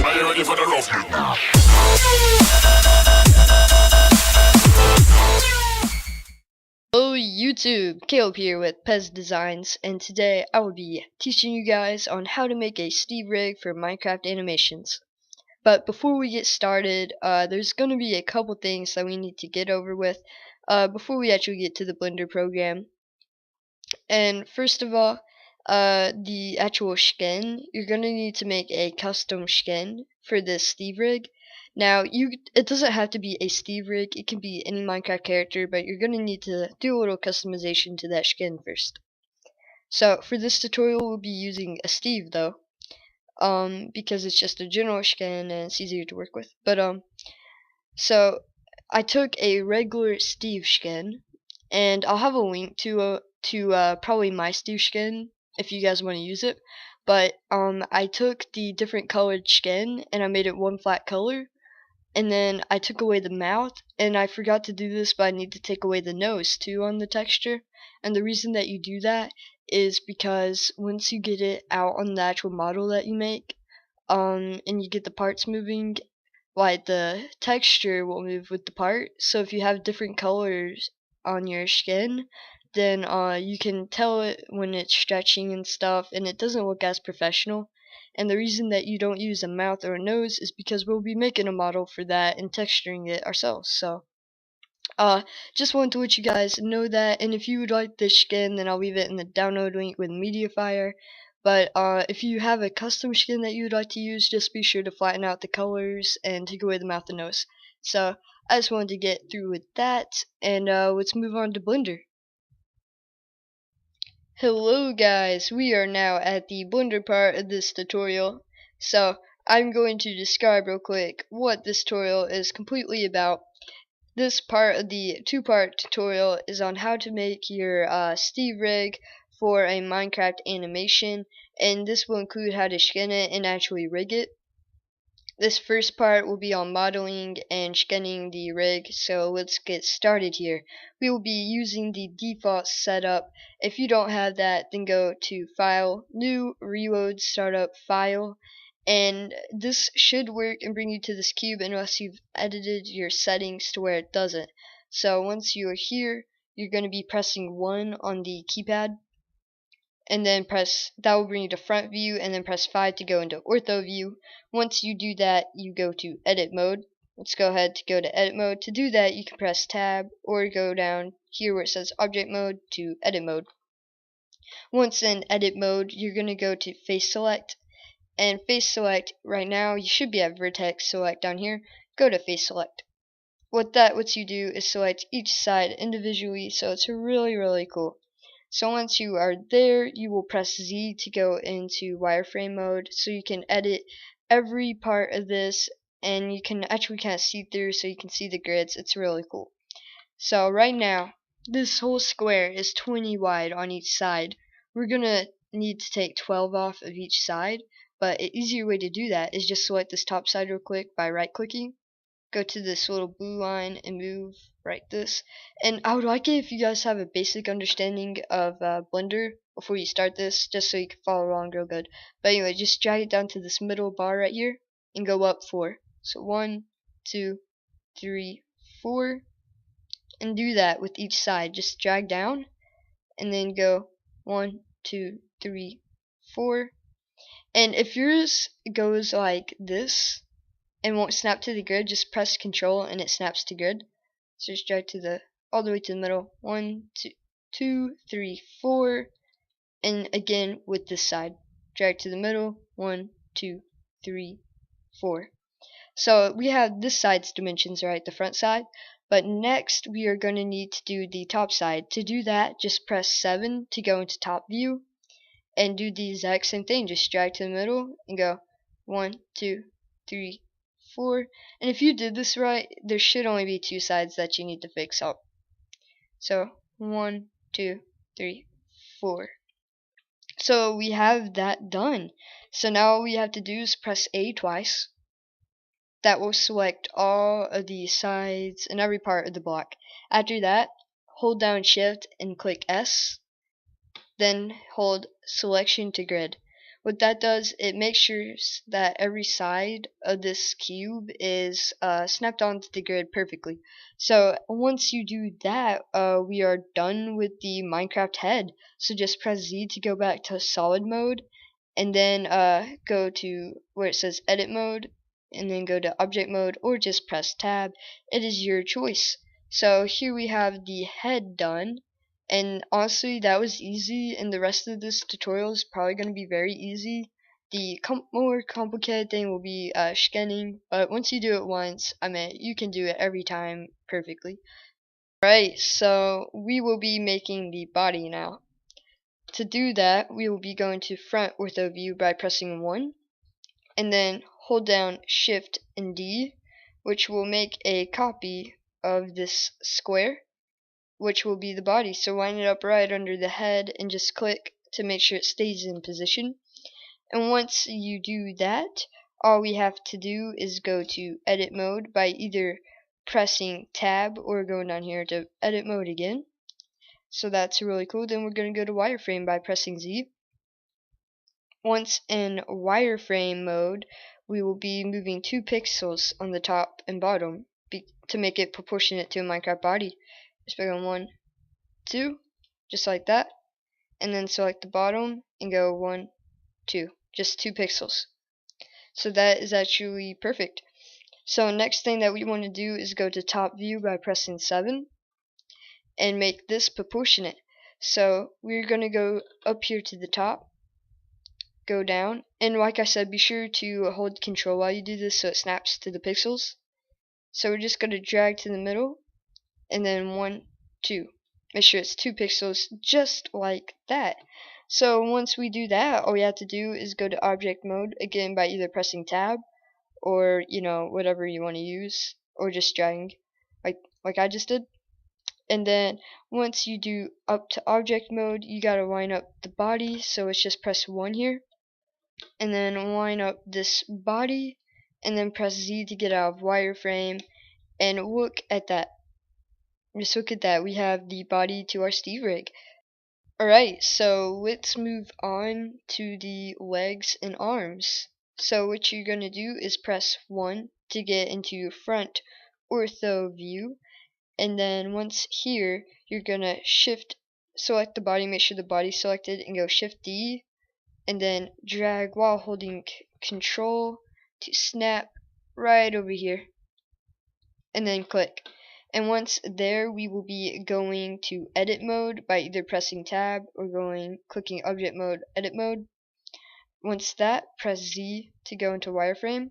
Are you ready for the rough? Hello YouTube, Caleb here with Pez Designs, and today I will be teaching you guys on how to make a Steve rig for Minecraft animations. But before we get started, there's going to be a couple things that we need to get over with before we actually get to the Blender program. And first of all, the actual skin, you're going to need to make a custom skin for this Steve rig. Now, it doesn't have to be a Steve rig, it can be any Minecraft character, but you're going to need to do a little customization to that skin first. So, for this tutorial, we'll be using a Steve, though, because it's just a general skin and it's easier to work with. So, I took a regular Steve skin, and I'll have a link to probably my Steve skin if you guys want to use it. But I took the different colored skin and I made it one flat color, and then I took away the mouth, and I forgot to do this, but I need to take away the nose too on the texture. And the reason that you do that is because once you get it out on the actual model that you make, and you get the parts moving, like the texture will move with the part. So if you have different colors on your skin, then you can tell it when it's stretching and stuff, and it doesn't look as professional. And the reason that you don't use a mouth or a nose is because we'll be making a model for that and texturing it ourselves. So just wanted to let you guys know that, and if you would like this skin, then I'll leave it in the download link with Mediafire. But if you have a custom skin that you would like to use, just be sure to flatten out the colors and take away the mouth and nose. So I just wanted to get through with that, and let's move on to Blender. Hello guys, we are now at the Blender part of this tutorial. So I'm going to describe real quick what this tutorial is completely about. This part of the two-part tutorial is on how to make your Steve rig for a Minecraft animation, and this will include how to skin it and actually rig it. This first part will be on modeling and skinning the rig, so let's get started here. We will be using the default setup. If you don't have that, then go to File, New, Reload, Startup, File, and this should work and bring you to this cube unless you've edited your settings to where it doesn't. So once you are here, you're going to be pressing 1 on the keypad, and then that will bring you to front view, and then press 5 to go into ortho view. Once you do that, you go to edit mode. Let's go ahead to go to edit mode. To do that, you can press tab or go down here where it says object mode to edit mode. Once in edit mode, you're going to go to face select, and face select right now you should be at vertex select down here. Go to face select. What that lets you do is select each side individually, so it's really cool. So once you are there, you will press Z to go into wireframe mode, so you can edit every part of this, and you can actually kind of see through, so you can see the grids. It's really cool. So right now, this whole square is 20 wide on each side. We're gonna need to take 12 off of each side, but an easier way to do that is just select this top side real quick by right clicking. Go to this little blue line and move right this. And I would like it if you guys have a basic understanding of Blender before you start this, just so you can follow along real good. But anyway, just drag it down to this middle bar right here and go up 4. So 1, 2, 3, 4, and do that with each side. Just drag down and then go 1, 2, 3, 4. And if yours goes like this and won't snap to the grid, just press Control and it snaps to grid. So just drag to all the way to the middle. 1, 2, 3, 4, and again with this side, drag to the middle. 1, 2, 3, 4. So we have this side's dimensions, right, the front side. But next we are going to need to do the top side. To do that, just press 7 to go into top view, and do the exact same thing. Just drag to the middle and go 1, 2, 3, 4. And if you did this right, there should only be 2 sides that you need to fix up. So 1, 2, 3, 4. So we have that done. So now all we have to do is press A twice. That will select all of the sides and every part of the block. After that, hold down Shift and click S. Then hold selection to grid. What that does, it makes sure that every side of this cube is snapped onto the grid perfectly. So once you do that, we are done with the Minecraft head. So just press Z to go back to solid mode, and then go to where it says edit mode, and then go to object mode, or just press tab. It is your choice. So here we have the head done, and honestly that was easy, and the rest of this tutorial is probably going to be very easy. The more complicated thing will be skinning, but once you do it once, I mean, you can do it every time perfectly. Alright, so we will be making the body now. To do that, we will be going to front ortho view by pressing 1, and then hold down Shift and D, which will make a copy of this square, which will be the body. So line it up right under the head and just click to make sure it stays in position. And once you do that, all we have to do is go to edit mode by either pressing tab or going down here to edit mode again. So that's really cool. Then we're going to go to wireframe by pressing Z. Once in wireframe mode, we will be moving 2 pixels on the top and bottom to make it proportionate to a Minecraft body. Just go 1, 2, just like that, and then select the bottom and go 1, 2, just 2 pixels. So that is actually perfect. So next thing that we want to do is go to top view by pressing 7 and make this proportionate. So we're going to go up here to the top, go down, and like I said, be sure to hold control while you do this so it snaps to the pixels. So we're just going to drag to the middle, and then 1, 2. Make sure it's 2 pixels, just like that. So once we do that, all we have to do is go to object mode again by either pressing tab or whatever you want to use, or just dragging like I just did. And then once you do up to object mode, you gotta line up the body, so it's just press 1 here, and then line up this body, and then press Z to get out of wireframe, and look at that. Just look at that, we have the body to our Steve rig. Alright, so let's move on to the legs and arms. So what you're going to do is press 1 to get into your front ortho view, and then once here, you're going to select the body, make sure the body's selected, and go Shift D, and then drag while holding Control to snap right over here, and then click. And once there, we will be going to edit mode by either pressing tab or clicking object mode, edit mode. Once that, press Z to go into wireframe.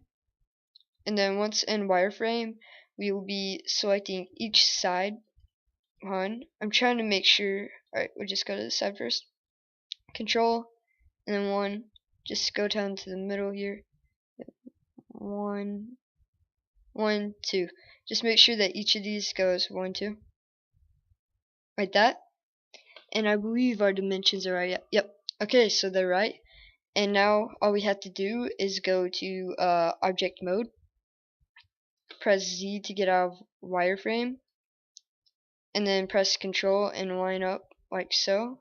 And then once in wireframe, we will be selecting each side. I'm trying to make sure. Alright, we'll just go to the side first. Control, and then 1. Just go down to the middle here. 1, 1, 2. Just make sure that each of these goes 1, 2. Like that. And I believe our dimensions are right. Yep. Okay, so they're right. And now all we have to do is go to object mode. Press Z to get out of wireframe. And then press Control and line up like so.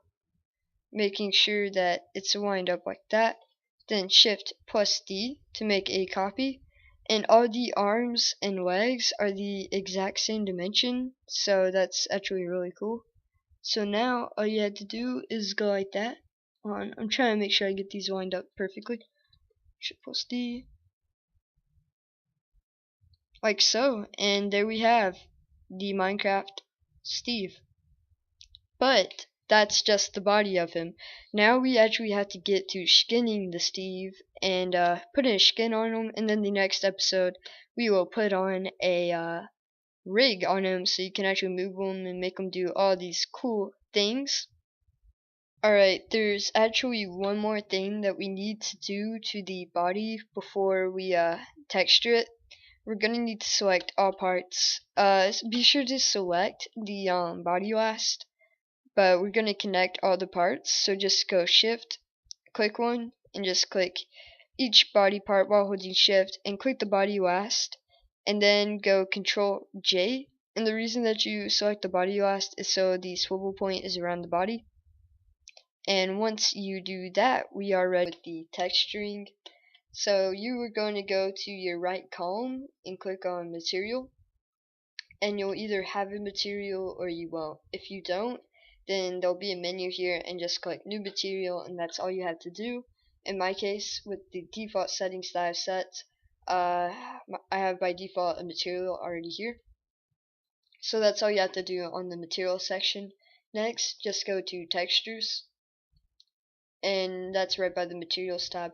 Making sure that it's lined up like that. Then Shift plus D to make a copy. And all the arms and legs are the exact same dimension, so that's actually really cool. So now all you had to do is go like that. I'm trying to make sure I get these lined up perfectly. Shift plus D. Like so. And there we have the Minecraft Steve. But that's just the body of him. Now we actually have to get to skinning the Steve and putting a skin on him, and then the next episode we will put on a rig on him so you can actually move him and make him do all these cool things. Alright, there's actually one more thing that we need to do to the body before we texture it. We're gonna need to select all parts. Be sure to select the body last. But we're going to connect all the parts, so just go Shift, click one, and just click each body part while holding Shift, and click the body last, and then go Control J. And the reason that you select the body last is so the swivel point is around the body. And once you do that, we are ready with the texturing. So you are going to go to your right column and click on material, and you'll either have a material or you won't. If you don't, then there'll be a menu here, and just click new material, and that's all you have to do. In my case, with the default settings that I've set, I have by default a material already here. So that's all you have to do on the material section. Next, just go to textures, and that's right by the materials tab.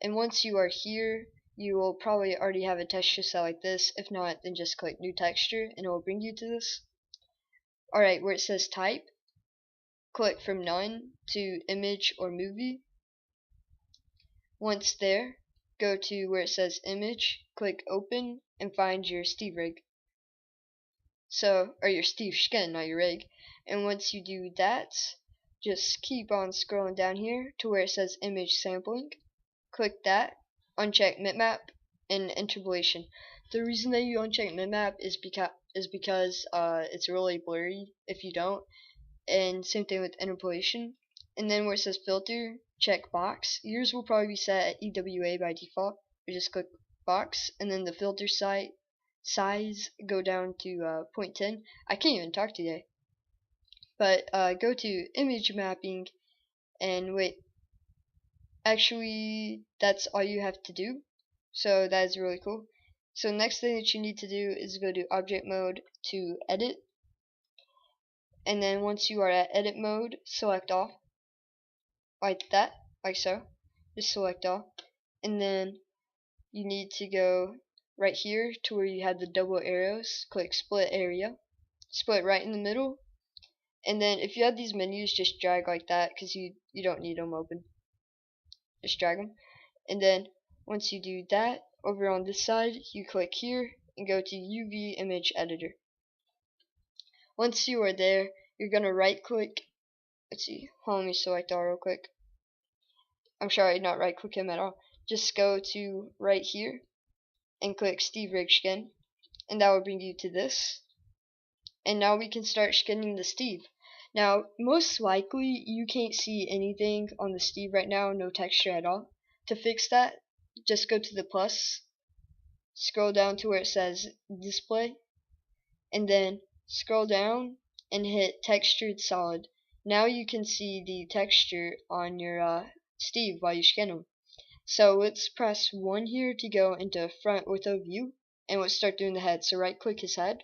And once you are here, you will probably already have a texture set like this. If not, then just click new texture and it will bring you to this. Alright, where it says type, click from none to image or movie. Once there, go to where it says image, click open, and find your Steve rig. Or your Steve skin, not your rig. And once you do that, just keep on scrolling down here to where it says image sampling. Click that, uncheck bitmap, and interpolation. The reason that you uncheck bitmap is because it's really blurry if you don't, and same thing with interpolation. And then where it says filter, check box. Yours will probably be set at EWA by default. You just click box, and then the filter size go down to 0.10. I can't even talk today. But go to image mapping, and wait. Actually, that's all you have to do. So that is really cool. So next thing that you need to do is go to object mode to edit. And then once you are at edit mode, select all. Like that, like so. Just select all. And then you need to go right here to where you have the double arrows. Click split area. Split right in the middle. And then if you have these menus, just drag like that because you don't need them open. Just drag them. And then once you do that, over on this side, you click here and go to UV image editor. Once you are there, you're going to right click. Let's see, let me select all real quick. I'm sorry, not right click him at all. Just go to right here and click Steve rig skin, and that will bring you to this. And now we can start skinning the Steve. Now, most likely you can't see anything on the Steve right now, no texture at all. To fix that, just go to the plus, scroll down to where it says display, and then scroll down and hit textured solid. Now you can see the texture on your Steve while you skin him. So let's press 1 here to go into front ortho view, and let's start doing the head. So right click his head,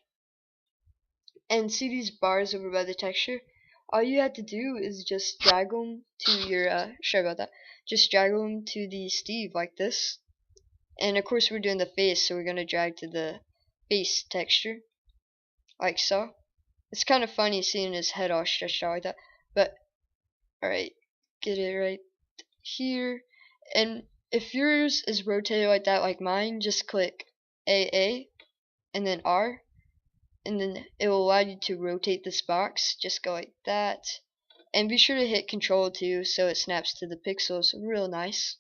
and see these bars over by the texture? All you have to do is just drag them to your, sorry about that, just drag them to the Steve like this. And of course we're doing the face, so we're going to drag to the face texture, like so. It's kind of funny seeing his head all stretched out like that, but alright, get it right here. And if yours is rotated like that, like mine, just click AA and then R, and then it will allow you to rotate this box. Just go like that, and be sure to hit Control too so it snaps to the pixels. Real nice.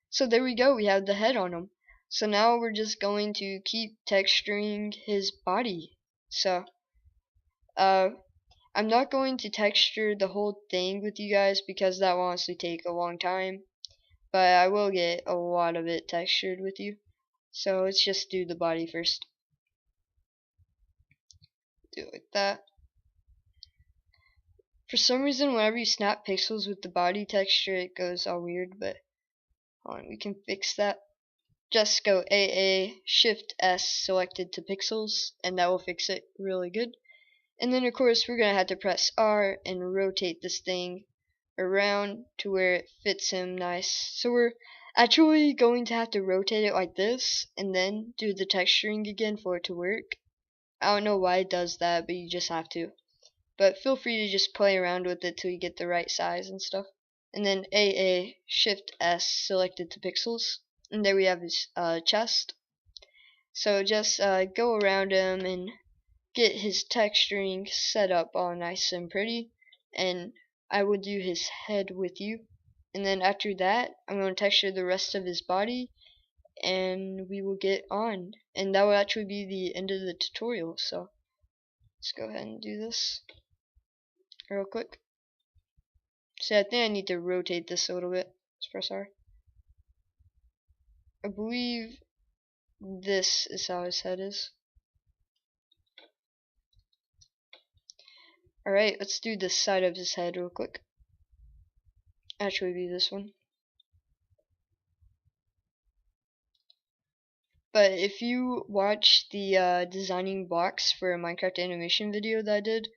So there we go, we have the head on him. So now we're just going to keep texturing his body. So I'm not going to texture the whole thing with you guys because that will honestly take a long time, but I will get a lot of it textured with you. So let's just do the body first. Do it like that. For some reason, whenever you snap pixels with the body texture, it goes all weird, but hold on, we can fix that. Just go AA, Shift S selected to pixels, and that will fix it really good. And then of course we're going to have to press R and rotate this thing around to where it fits him nice. So we're actually going to have to rotate it like this and then do the texturing again for it to work. I don't know why it does that, but you just have to. But feel free to just play around with it till you get the right size and stuff. And then AA, Shift S selected to pixels. And there we have his chest. So just go around him and get his texturing set up all nice and pretty. And I will do his head with you. And then after that, I'm going to texture the rest of his body. And we will get on. And that will actually be the end of the tutorial. So let's go ahead and do this real quick. So I think I need to rotate this a little bit. Let's press R. I believe this is how his head is. Alright, let's do the side of his head real quick. Actually be this one. But if you watch the designing blocks for a Minecraft animation video that I did,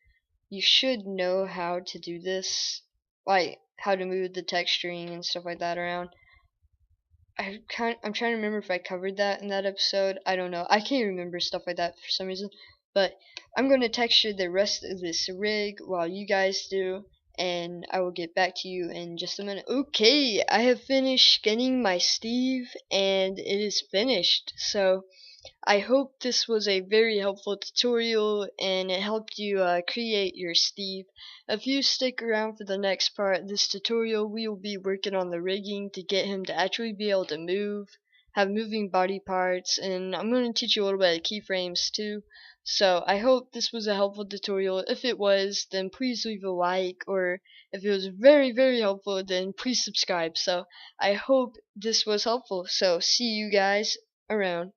you should know how to do this. Like how to move the texturing and stuff like that around. I'm trying to remember if I covered that in that episode. I don't know. I can't remember stuff like that for some reason. But I'm going to texture the rest of this rig while you guys do, and I will get back to you in just a minute. Okay, I have finished getting my Steve, and it is finished. So I hope this was a very helpful tutorial and it helped you create your Steve. If you stick around for the next part of this tutorial, we will be working on the rigging to get him to actually be able to move, have moving body parts, and I'm going to teach you a little bit of keyframes too. So I hope this was a helpful tutorial. If it was, then please leave a like, or if it was very, very helpful, then please subscribe. So I hope this was helpful. So see you guys around.